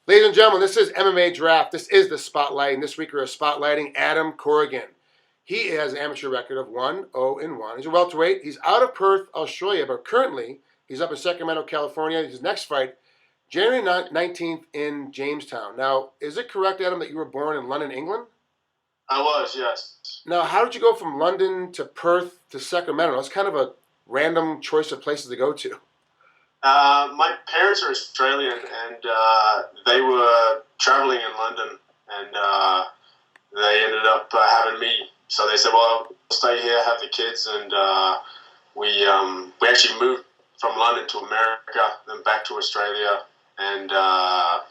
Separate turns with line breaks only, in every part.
Ladies and gentlemen, this is MMA Draft. This is the Spotlight, and this week we're spotlighting Adam Corrigan. He has an amateur record of 1-0-1. He's a welterweight. He's out of Perth, Australia, but currently he's up in Sacramento, California. His next fight, January 19th in Jamestown. Now, is it correct, Adam, that you were born in London, England?
I was, yes.
Now, how did you go from London to Perth to Sacramento? That's kind of a random choice of places to go to.
My parents are Australian, and they were traveling in London, and they ended up having me. So they said, "Well, stay here, have the kids," and we actually moved from London to America, then back to Australia, and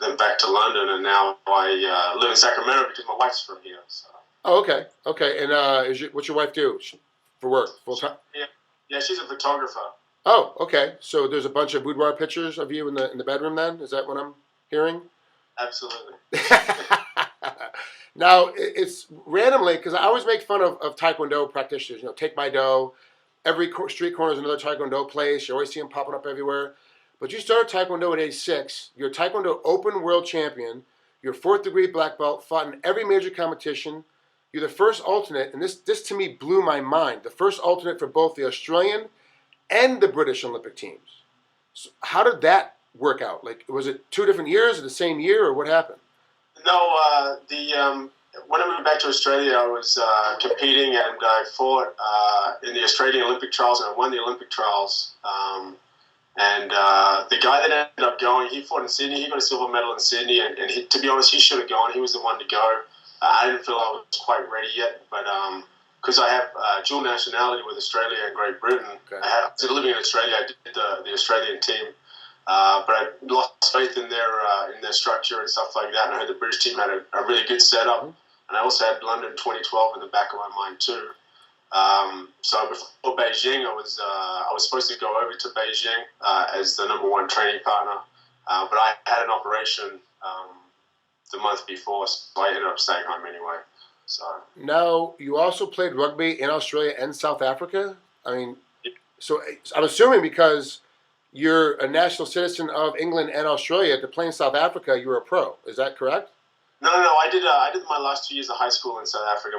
then back to London, and now I live in Sacramento because my wife's from here. So.
Oh, okay, okay. And what's your wife do for work? Full time?
Yeah, she's a photographer.
Oh, okay. So there's a bunch of boudoir pictures of you in the bedroom. Then is that what I'm hearing?
Absolutely.
Now it's randomly because I always make fun of Taekwondo practitioners. You know, take my dough. Every street corner is another Taekwondo place. You always see them popping up everywhere. But you started Taekwondo at age 6. You're a Taekwondo Open World Champion. You're 4th degree black belt. Fought in every major competition. You're the first alternate, and this to me blew my mind. The first alternate for both the Australian and the British Olympic teams. So how did that work out? Like, was it 2 different years, or the same year, or what happened?
No, when I moved back to Australia, I was competing, and I fought in the Australian Olympic trials, and I won the Olympic trials. And the guy that ended up going, he fought in Sydney. He got a silver medal in Sydney, and to be honest, he should have gone. He was the one to go. I didn't feel I was quite ready yet, but because I have dual nationality with Australia and Great Britain,
Okay.
I was living in Australia. I did the Australian team, but I lost faith in their structure and stuff like that. And I heard the British team had a really good setup, and I also had London 2012 in the back of my mind too. So before Beijing, I was supposed to go over to Beijing as the #1 training partner, but I had an operation the month before, so I ended up staying home anyway. So
Now, you also played rugby in Australia and South Africa? I mean, so I'm assuming because you're a national citizen of England and Australia, to play in South Africa, you were a pro. Is that correct?
No. I did my last 2 years of high school in South Africa.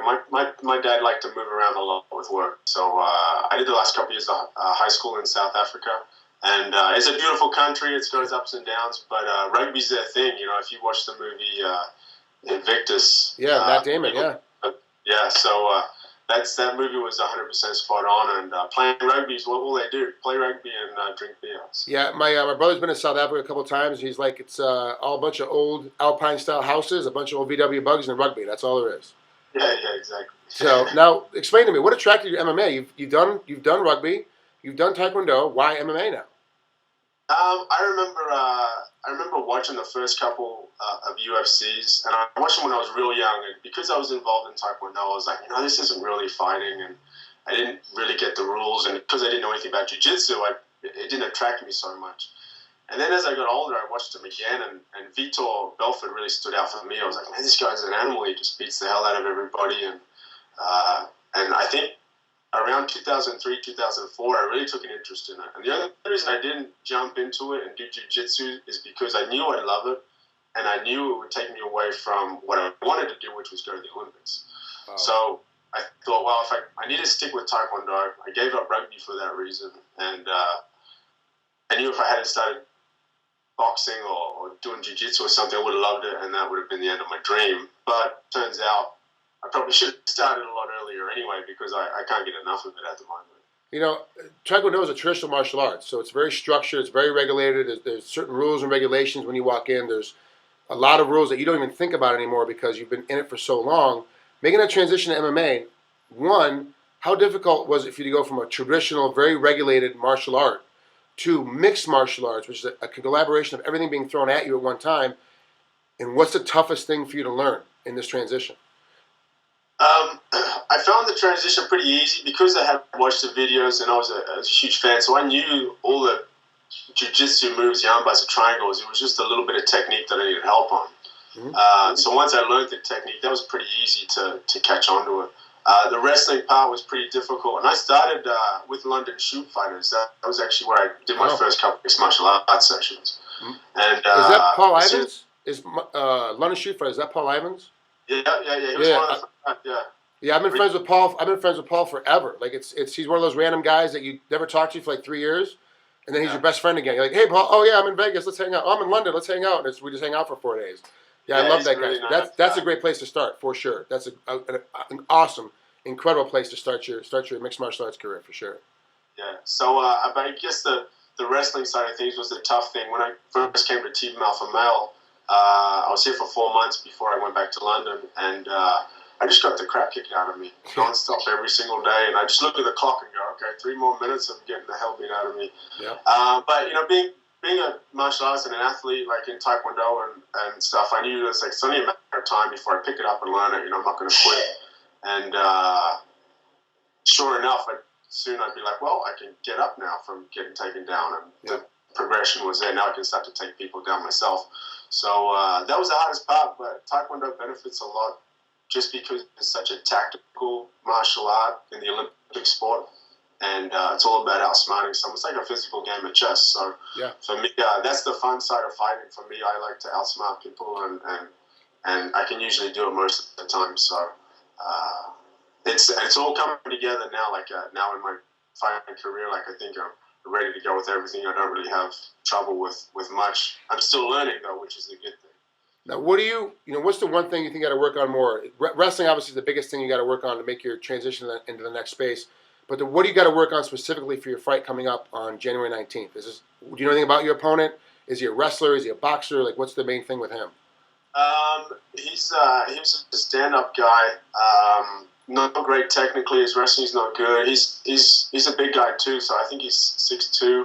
My dad liked to move around a lot with work, so I did the last couple of years of high school in South Africa. And it's a beautiful country. It's got its ups and downs, but rugby's their thing. You know, if you watch the movie Invictus.
Yeah, Matt Damon, yeah.
Yeah, so that movie was 100% spot on. And playing rugby is all they do. Play rugby and drink beer. So.
Yeah, my brother's been to South Africa a couple of times. He's like, it's all a bunch of old Alpine-style houses, a bunch of old VW bugs, and rugby. That's all there is.
Yeah, exactly.
So now, explain to me, what attracted you to MMA? You've done rugby, you've done Taekwondo. Why MMA now?
I remember watching the first couple of UFCs, and I watched them when I was real young. And because I was involved in Taekwondo, I was like, this isn't really fighting, and I didn't really get the rules. And because I didn't know anything about Jiu-Jitsu, it didn't attract me so much. And then as I got older, I watched him again, and Vitor Belfort really stood out for me. I was like, man, this guy's an animal. He just beats the hell out of everybody. And I think around 2003, 2004, I really took an interest in it. And the other reason I didn't jump into it and do jiu-jitsu is because I knew I'd love it, and I knew it would take me away from what I wanted to do, which was go to the Olympics. Wow. So I thought, well, if I need to stick with Taekwondo, I gave up rugby for that reason. And I knew if I hadn't started boxing or doing jiu-jitsu or something, I would have loved it, and that would have been the end of my dream. But turns out I probably should have started a lot earlier anyway, because I can't get enough of it at the moment.
You know, Taekwondo is a traditional martial arts, so it's very structured, it's very regulated. There's certain rules and regulations when you walk in. There's a lot of rules that you don't even think about anymore because you've been in it for so long. Making that transition to MMA, one, how difficult was it for you to go from a traditional, very regulated martial art to mixed martial arts, which is a collaboration of everything being thrown at you at one time? And what's the toughest thing for you to learn in this transition?
I found the transition pretty easy because I had watched the videos and I was a huge fan, so I knew all the jiu-jitsu moves, the arm bars, the triangles. It was just a little bit of technique that I needed help on. Mm-hmm. So once I learned the technique, that was pretty easy to catch on to it. The wrestling part was pretty difficult, and I started with London Shoot Fighters. That was actually where I did my first couple of mixed martial arts sessions.
Mm-hmm. And is that Paul Ivins? is London Street Fight, is that Paul Ivans?
Yeah. He was
Yeah.
one of the yeah.
Yeah, I've been friends with Paul. I've been friends with Paul forever. Like it's he's one of those random guys that you never talk to for like 3 years, and then he's
Yeah.
your best friend again. You're like, hey Paul, oh yeah, I'm in Vegas. Let's hang out. Oh, I'm in London. Let's hang out. And we just hang out for 4 days. Yeah, I
Yeah,
love
he's
that
really
guy.
nice
That's a
guy.
great place to start for sure. That's an awesome, incredible place to start your mixed martial arts career for sure.
Yeah. So, but I guess the wrestling side of things was the tough thing. When I first came to Team Alpha Male, I was here for 4 months before I went back to London, and I just got the crap kicked out of me non-stop every single day. And I just look at the clock and go, okay, 3 more minutes of getting the hell beat out of me.
Yeah.
But being a martial artist and an athlete, like in Taekwondo and stuff, I knew it was like it's only a matter of time before I pick it up and learn it. I'm not going to quit. And sure enough, soon I'd be like, well, I can get up now from getting taken down, and the progression was there. Now I can start to take people down myself. So that was the hardest part, but Taekwondo benefits a lot just because it's such a tactical martial art in the Olympic sport, and it's all about outsmarting someone. It's like a physical game of chess. So for me, that's the fun side of fighting. For me, I like to outsmart people, and I can usually do it most of the time. So it's all coming together now. Like now in my fighting career, like I think I'm ready to go with everything. I don't really have trouble with much. I'm still learning though, which is the good thing.
Now, what do what's the one thing you think you got to work on more? Wrestling obviously is the biggest thing you got to work on to make your transition into the next space. But what do you got to work on specifically for your fight coming up on January 19th? Do you know anything about your opponent? Is he a wrestler? Is he a boxer? Like, what's the main thing with him?
He was a stand-up guy. Not great technically. His wrestling's not good. He's a big guy too. So I think he's 6'2".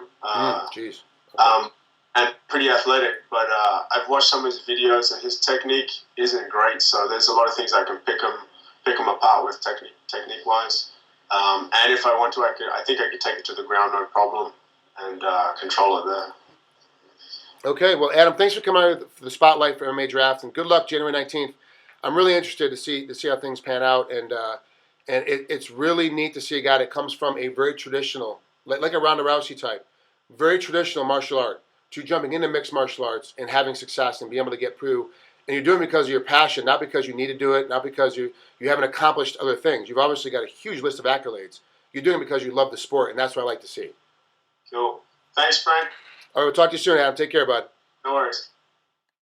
Jeez. Okay.
And pretty athletic. But I've watched some of his videos, and his technique isn't great. So there's a lot of things I can pick him apart with technique wise. And if I want to, I think I could take it to the ground, no problem, and control it there.
Okay, well, Adam, thanks for coming out for the spotlight for MMA Draft, and good luck January 19th. I'm really interested to see how things pan out, and it's really neat to see a guy that comes from a very traditional, like a Ronda Rousey type, very traditional martial art, to jumping into mixed martial arts and having success and being able to get through. And you're doing it because of your passion, not because you need to do it, not because you haven't accomplished other things. You've obviously got a huge list of accolades. You're doing it because you love the sport, and that's what I like to see.
Cool. Thanks, Frank.
All right, we'll talk to you soon, Adam. Take care, bud.
No worries.